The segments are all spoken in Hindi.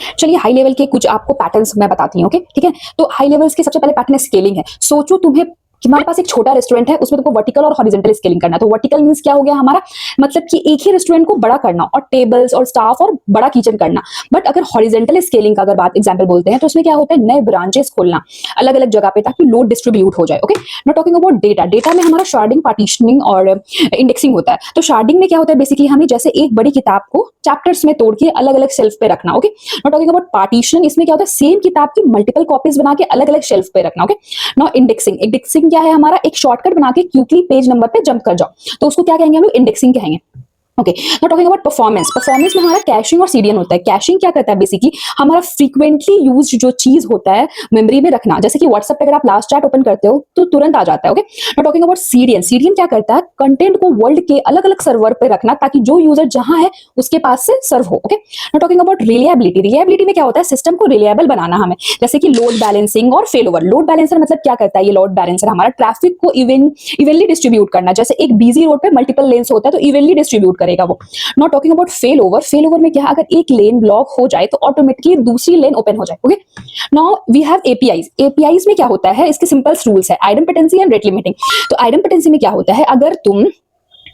चलिए हाई लेवल के कुछ आपको पैटर्न्स मैं बताती हूँ, ओके ठीक है। तो हाई लेवल्स के सबसे पहले पैटर्न है स्केलिंग है। सोचो तुम्हें कि हमारे पास एक छोटा रेस्टोरेंट है, उसमें तुमको वर्टिकल और हॉरिजॉन्टल स्केलिंग करना है। तो वर्टिकल मींस क्या हो गया हमारा, मतलब कि एक ही रेस्टोरेंट को बड़ा करना और टेबल्स और स्टाफ और बड़ा किचन करना। बट अगर हॉरिजॉन्टल स्केलिंग का अगर बात एग्जांपल बोलते हैं तो उसमें क्या होता है, नए ब्रांचेस खोलना अलग अलग जगह पे ताकि लोड डिस्ट्रीब्यूट हो जाए। Okay, not talking about data. Data में हमारा शार्डिंग, पार्टीशनिंग और इंडेक्सिंग होता है। तो शार्डिंग में क्या होता है, बेसिकली हमें जैसे एक बड़ी किताब को चैप्टर्स में तोड़ के अलग अलग शेल्फ पे रखना। Okay, not talking about partition, इसमें क्या होता है, सेम किताब की मल्टीपल कॉपीज बना के अलग अलग शेल्फ पे रखना। Okay, not indexing. इंडेक्सिंग क्या है, हमारा एक शॉर्टकट बना के क्विकली पेज नंबर पे जंप कर जाओ, तो उसको क्या कहेंगे हम लोग, इंडेक्सिंग कहेंगे। Okay, not talking about performance. Performance में हमारा कैशिंग और सीडीएन होता है। कैशिंग क्या करता है, बेसिकली हमारा फ्रीक्वेंटली यूज जो चीज होता है मेमोरी में रखना। जैसे कि व्हाट्सएप पे अगर आप लास्ट चैट ओपन करते हो तो तुरंत आ जाता है। Okay, not talking about CDN. CDN क्या करता है, कंटेंट को वर्ल्ड के अलग अलग सर्वर पे रखना ताकि जो यूजर जहां है उसके पास से सर्व हो। Okay, not talking about reliability. Reliability में क्या होता है, सिस्टम को रिलायबल बनाना हमें, जैसे कि लोड बैलेंसिंग और फेल ओवर। लोड बैलेंसर मतलब क्या करता है, ये लोड बैलेंसर हमारा ट्रैफिक को इवनली डिस्ट्रीब्यूट करना। जैसे एक बिजी रोड पे मल्टीपल लेन्स होता है तो इवनली डिस्ट्रीब्यूट करेगा वो। Not talking about fail over. Fail over में क्या, अगर एक लेन ब्लॉक हो जाए तो ऑटोमेटिकली दूसरी लेन ओपन हो जाए। Okay, now we have APIs. APIs में क्या होता है, इसके सिंपल रूल्स है, आइडेंटिटी एंड रेट लिमिटिंग। तो आइडेंटिटी में क्या होता है, अगर तुम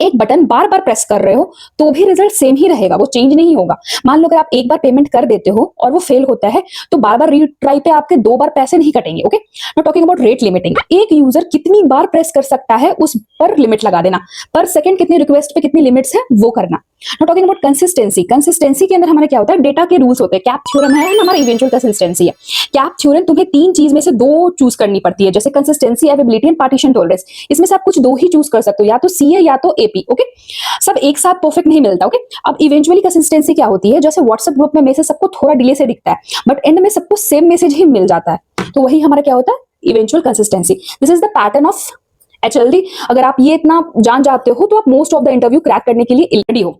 एक बटन बार बार प्रेस कर रहे हो तो भी रिजल्ट सेम ही रहेगा, वो चेंज नहीं होगा। मान लो अगर आप एक बार पेमेंट कर देते हो और वो फेल होता है तो बार बार रीट्राई पे आपके 2 बार पैसे नहीं कटेंगे। Okay, not talking about rate limiting. एक यूजर कितनी बार प्रेस कर सकता है उस पर लिमिट लगा देना, पर सेकंड कितनी रिक्वेस्ट पे कितनी लिमिट्स है वो करना। Not talking about consistency. Consistency के अंदर हमारे क्या होता है, डेटा के रूल्स होते हैं। कैप थ्योरम है, हमारा इवेंचुअल कंसिस्टेंसी है। कैप थ्योरम तुम्हें 3 चीज में से 2 चूज करनी पड़ती है, जैसे consistency, availability and partition tolerance. इसमें से आप कुछ 2 ही चूज कर सकते हो, या तो सी है या तो एपी। ओके, सब एक साथ परफेक्ट नहीं मिलता। ओके, अब इवेंचुअली कंसिस्टेंसी क्या होती है, जैसे व्हाट्सएप ग्रुप में मैसेज सबको थोड़ा डिले से दिखता है बट एंड में सबको सेम मैसेज ही मिल जाता है, तो वही हमारा क्या होता है, eventual consistency. This is the pattern of HLD. अगर आप ये इतना जान जाते हो तो आप most of the interview crack करने के लिए रेडी हो।